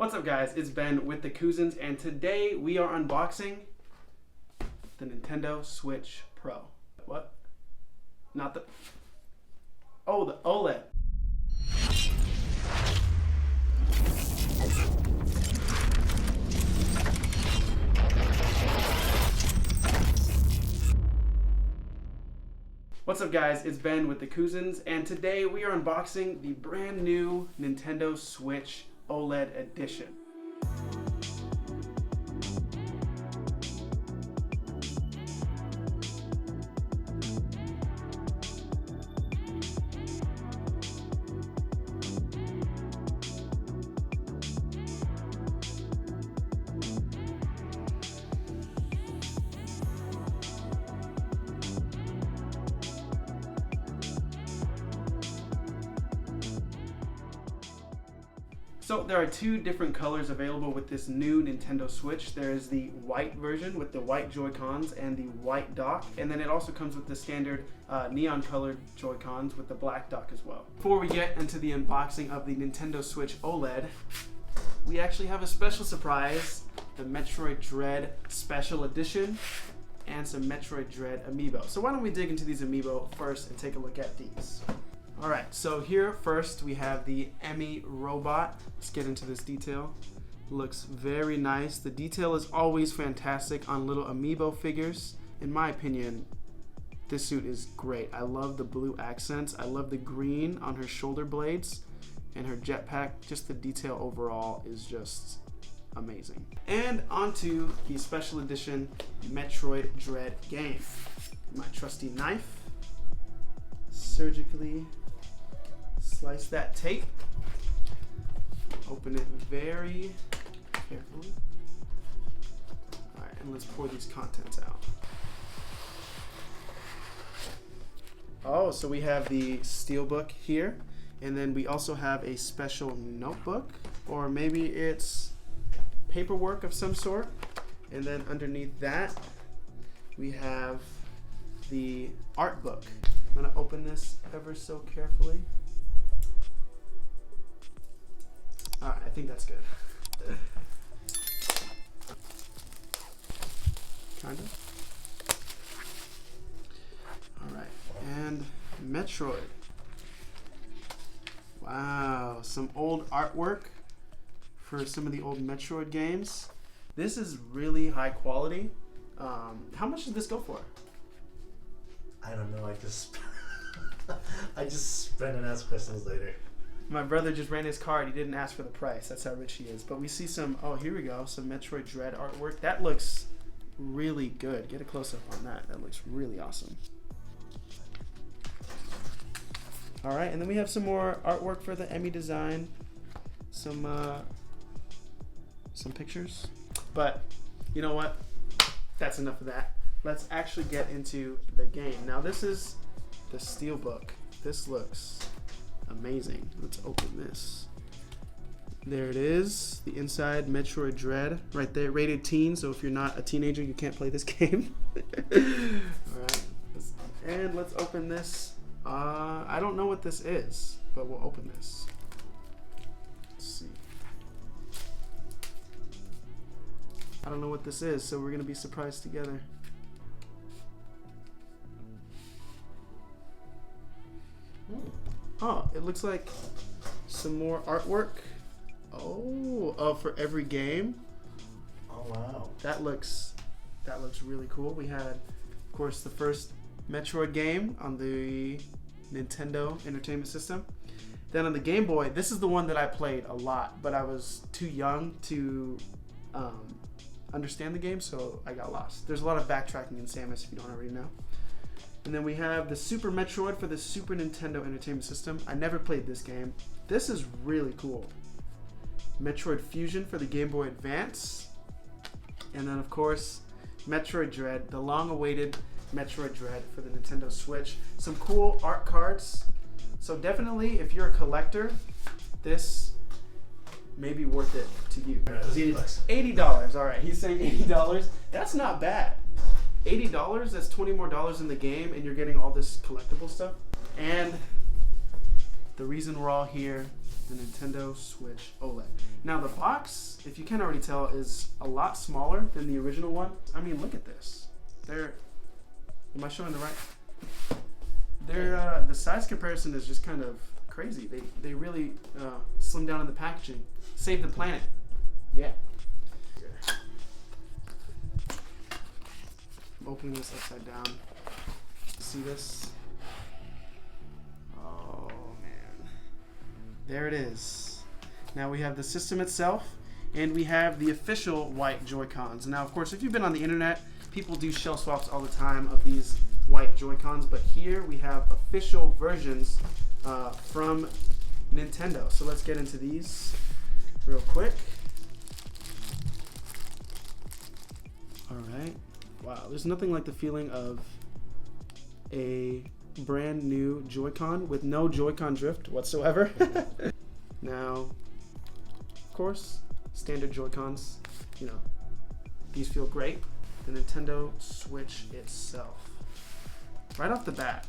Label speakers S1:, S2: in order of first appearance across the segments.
S1: What's up guys, it's Ben with the Coozins, and today we are unboxing the Nintendo Switch Pro. What? Not the... Oh, the OLED. What's up guys, it's Ben with the Coozins, and today we are unboxing the brand new Nintendo Switch OLED edition. So there are two different colors available with this new Nintendo Switch. There is the white version with the white Joy-Cons and the white dock, and then it also comes with the standard neon colored Joy-Cons with the black dock as well. Before we get into the unboxing of the Nintendo Switch OLED, we actually have a special surprise, the Metroid Dread Special Edition and some Metroid Dread amiibo. So why don't we dig into these amiibo first and take a look at these. Alright, so here first we have the Emmy robot. Let's get into this detail. Looks very nice. The detail is always fantastic on little amiibo figures. In my opinion, this suit is great. I love the blue accents. I love the green on her shoulder blades and her jetpack. Just the detail overall is just amazing. And onto the special edition Metroid Dread game. My trusty knife. Surgically slice that tape, open it very carefully. All right, and let's pour these contents out. Oh, so we have the steelbook here, and then we also have a special notebook, or maybe it's paperwork of some sort. And then underneath that, we have the art book. I'm gonna open this ever so carefully. All right, I think that's good. Kind of. All right, and Metroid. Wow, some old artwork for some of the old Metroid games. This is really high quality. How much does this go for?
S2: I don't know. I just spend and ask questions later.
S1: My brother just ran his card. He didn't ask for the price. That's how rich he is. But we see some, oh, here we go. Some Metroid Dread artwork. That looks really good. Get a close-up on that. That looks really awesome. All right, and then we have some more artwork for the Emmy design. Some pictures. But you know what? That's enough of that. Let's actually get into the game. Now this is the steelbook. This looks amazing. Let's open this. There it is, the inside Metroid Dread right there, rated teen, so if you're not a teenager you can't play this game. Alright, and let's open this. I don't know what this is, but we'll open this. Let's see. I don't know what this is, so we're gonna be surprised together. Oh, it looks like some more artwork. Oh, for every game.
S2: Oh wow,
S1: that looks really cool. We had, of course, the first Metroid game on the Nintendo Entertainment System. Then on the Game Boy, this is the one that I played a lot, but I was too young to understand the game, so I got lost. There's a lot of backtracking in Samus if you don't already know. And then we have the Super Metroid for the Super Nintendo Entertainment System. I never played this game. This is really cool. Metroid Fusion for the Game Boy Advance. And then of course, Metroid Dread, the long-awaited Metroid Dread for the Nintendo Switch. Some cool art cards. So definitely, if you're a collector, this may be worth it to you. $80. All right, he's saying $80. That's not bad. $80, that's $20 more in the game, and you're getting all this collectible stuff. And the reason we're all here the Nintendo Switch OLED. Now the box, if you can't already tell, is a lot smaller than the original one. I mean, look at this. Am I showing the right? The size comparison is just kind of crazy. They really slim down in the packaging. Save the planet. Yeah. I'm opening this upside down. See this? Oh man. There it is. Now we have the system itself, and we have the official white Joy-Cons. Now, of course, if you've been on the internet, people do shell swaps all the time of these white Joy-Cons, but here we have official versions from Nintendo. So let's get into these real quick. All right. Wow, there's nothing like the feeling of a brand new Joy-Con with no Joy-Con drift whatsoever. Now, of course, standard Joy-Cons, you know, these feel great. The Nintendo Switch itself. Right off the bat,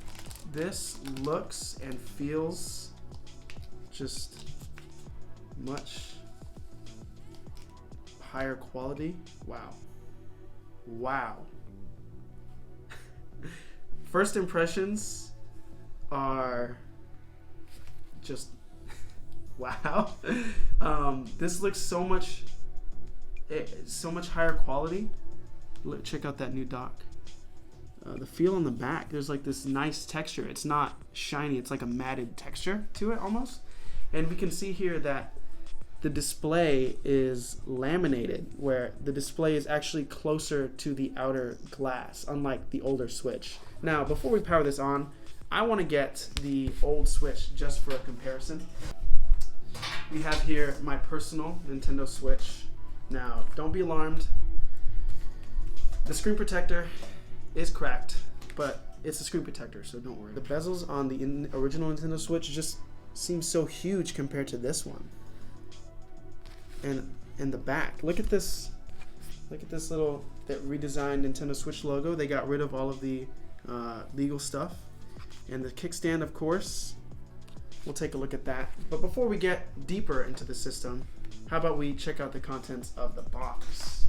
S1: this looks and feels just much higher quality. Wow. Wow. First impressions are just wow. This looks so much higher quality. Look, check out that new dock. The feel on the back, there's like this nice texture. It's not shiny, it's like a matted texture to it almost. And we can see here that the display is laminated, where the display is actually closer to the outer glass, unlike the older Switch. Now, before we power this on, I want to get the old Switch just for a comparison. We have here my personal Nintendo Switch. Now, don't be alarmed. The screen protector is cracked, but it's a screen protector, so don't worry. The bezels on the original Nintendo Switch just seem so huge compared to this one. And the back, look at this little redesigned Nintendo Switch logo. They got rid of all of the legal stuff, and the kickstand, of course. We'll take a look at that. But before we get deeper into the system, how about we check out the contents of the box?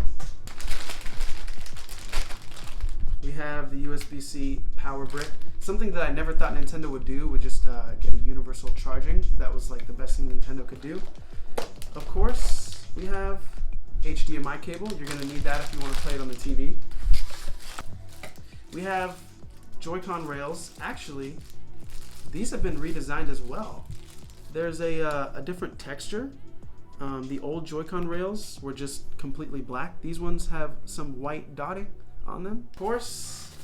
S1: We have the USB-C power brick. Something that I never thought Nintendo would do would just get a universal charging. That was like the best thing Nintendo could do. Of course, we have HDMI cable. You're going to need that if you want to play it on the TV. We have Joy-Con rails. Actually, these have been redesigned as well. There's a different texture. The old Joy-Con rails were just completely black. These ones have some white dotting on them. Of course,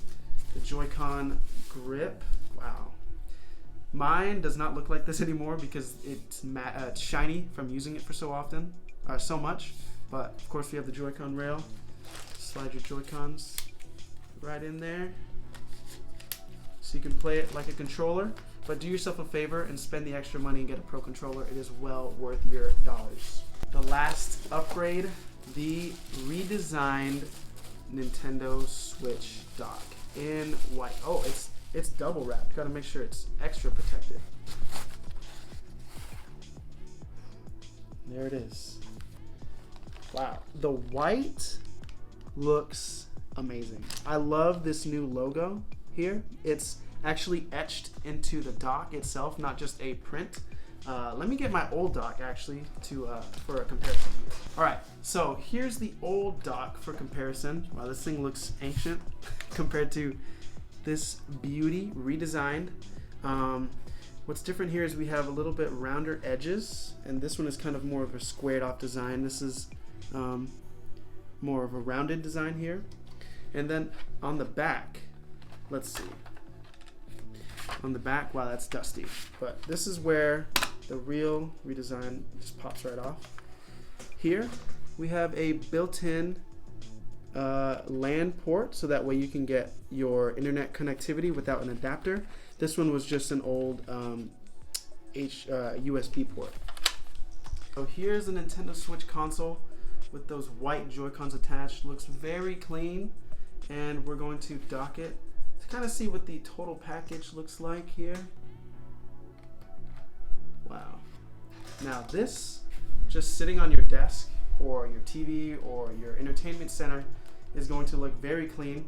S1: the Joy-Con grip. Wow. Mine does not look like this anymore because it's shiny from using it for so much. But of course, we have the Joy-Con rail. Slide your Joy-Cons right in there, so you can play it like a controller. But do yourself a favor and spend the extra money and get a Pro Controller. It is well worth your dollars. The last upgrade, the redesigned Nintendo Switch dock in white. Oh, it's double wrapped. Gotta make sure it's extra protected. There it is. Wow. The white looks amazing. I love this new logo here. It's actually etched into the dock itself, not just a print. Let me get my old dock actually for a comparison. All right, so here's the old dock for comparison. Wow, this thing looks ancient compared to this beauty redesigned. What's different here is we have a little bit rounder edges, and this one is kind of more of a squared off design. This is more of a rounded design here. And then on the back, let's see. On the back, wow, that's dusty. But this is where the real redesign just pops right off. Here, we have a built-in LAN port, so that way you can get your internet connectivity without an adapter. This one was just an old USB port. So here's the Nintendo Switch console with those white Joy-Cons attached. Looks very clean, and we're going to dock it to kind of see what the total package looks like here. Wow. Now this, just sitting on your desk or your TV or your entertainment center, is going to look very clean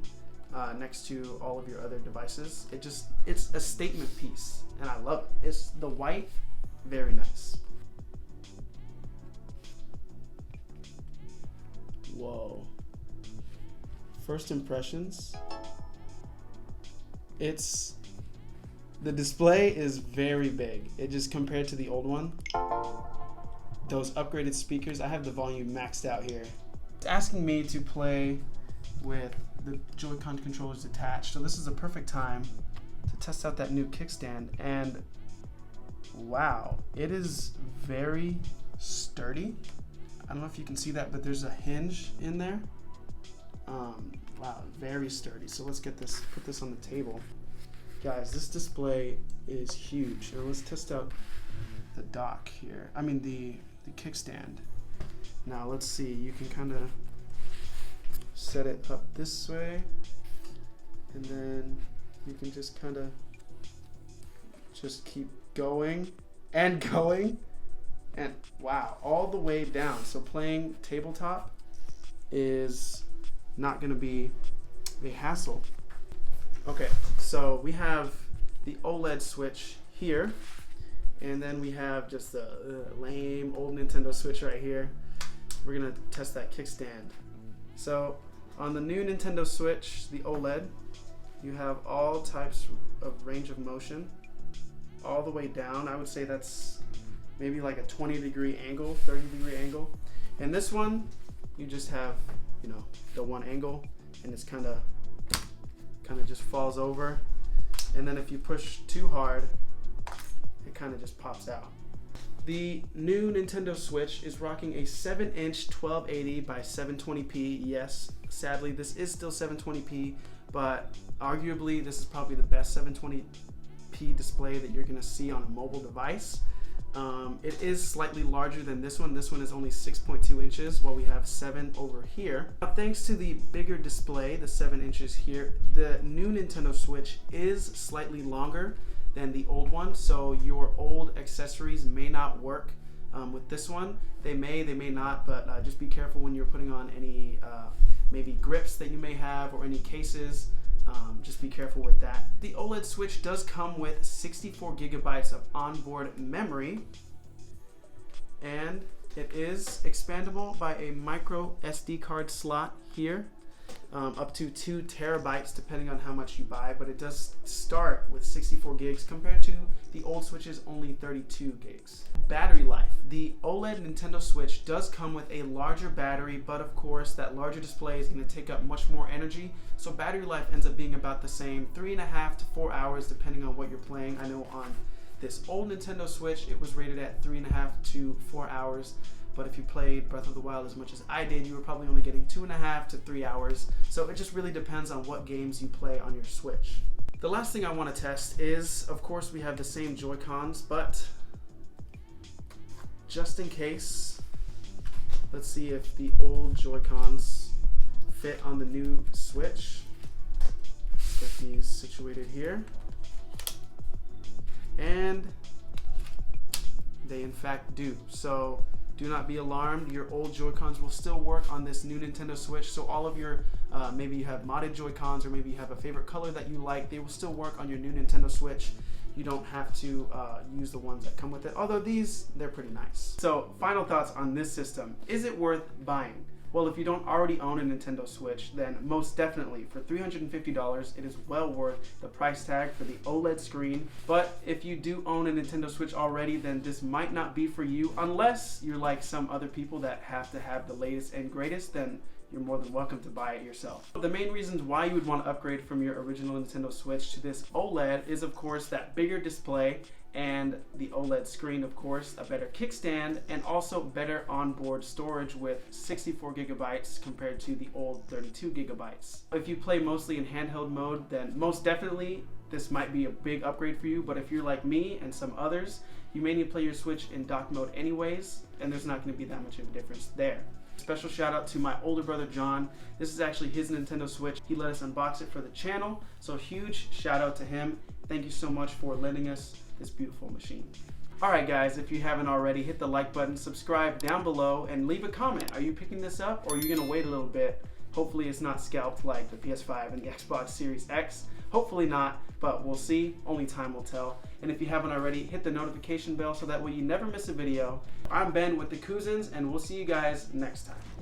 S1: next to all of your other devices. It's a statement piece, and I love it. It's the white, very nice. Whoa. First impressions. The display is very big. It just compared to the old one. Those upgraded speakers, I have the volume maxed out here. It's asking me to play with the Joy-Con controllers detached. So this is a perfect time to test out that new kickstand. And wow, it is very sturdy. I don't know if you can see that, but there's a hinge in there. Wow, very sturdy. So let's put this on the table. Guys, this display is huge. Now let's test out the dock here. I mean the kickstand. Now let's see, you can kind of set it up this way, and then you can just kind of just keep going and going, and wow, all the way down. So playing tabletop is not going to be a hassle. Okay, so we have the OLED Switch here, and then we have just the lame old Nintendo Switch right here. We're gonna test that kickstand. So on the new Nintendo Switch, the OLED, you have all types of range of motion all the way down. I would say that's maybe like a 20-degree angle, 30-degree angle. And this one, you just have, you know, the one angle, and it's kind of just falls over. And then if you push too hard, it kind of just pops out. The new Nintendo Switch is rocking a 7-inch 1280 by 720p. Yes, sadly, this is still 720p, but arguably this is probably the best 720p display that you're going to see on a mobile device. It is slightly larger than this one. This one is only 6.2 inches, while we have 7 over here. Now, thanks to the bigger display, the 7 inches here, the new Nintendo Switch is slightly longer than the old one, so your old accessories may not work with this one. They may not, but just be careful when you're putting on any maybe grips that you may have or any cases. Just be careful with that. The OLED Switch does come with 64 gigabytes of onboard memory, and it is expandable by a micro SD card slot here, up to 2 terabytes depending on how much you buy, but it does start with 64 gigs compared to the old Switch's only 32 gigs. Battery life. The OLED Nintendo Switch does come with a larger battery, but of course that larger display is going to take up much more energy, so battery life ends up being about the same, 3.5 to 4 hours depending on what you're playing. I know on this old Nintendo Switch it was rated at 3.5 to 4 hours, but if you played Breath of the Wild as much as I did, you were probably only getting 2.5 to 3 hours. So it just really depends on what games you play on your Switch. The last thing I want to test is, of course, we have the same Joy-Cons, but just in case, let's see if the old Joy-Cons fit on the new Switch. Get these situated here. And they in fact do. So do not be alarmed, your old Joy-Cons will still work on this new Nintendo Switch. So all of your, maybe you have modded Joy-Cons, or maybe you have a favorite color that you like, they will still work on your new Nintendo Switch. You don't have to use the ones that come with it, although they're pretty nice. So final thoughts on this system. Is it worth buying? Well, if you don't already own a Nintendo Switch, then most definitely, for $350, it is well worth the price tag for the OLED screen. But if you do own a Nintendo Switch already, then this might not be for you, unless you're like some other people that have to have the latest and greatest, then you're more than welcome to buy it yourself. The main reasons why you would want to upgrade from your original Nintendo Switch to this OLED is, of course, that bigger display and the OLED screen, of course, a better kickstand, and also better onboard storage with 64 gigabytes compared to the old 32 gigabytes. If you play mostly in handheld mode, then most definitely this might be a big upgrade for you, but if you're like me and some others, you may need to play your Switch in dock mode anyways, and there's not going to be that much of a difference there. Special shout out to my older brother John. This is actually his Nintendo Switch. He let us unbox it for the channel, so huge shout out to him. Thank you so much for lending us this beautiful machine. Alright guys, if you haven't already, hit the like button, subscribe down below, and leave a comment. Are you picking this up, or are you going to wait a little bit? Hopefully it's not scalped like the PS5 and the Xbox Series X. Hopefully not, but we'll see. Only time will tell. And if you haven't already, hit the notification bell so that way you never miss a video. I'm Ben with the Coozins, and we'll see you guys next time.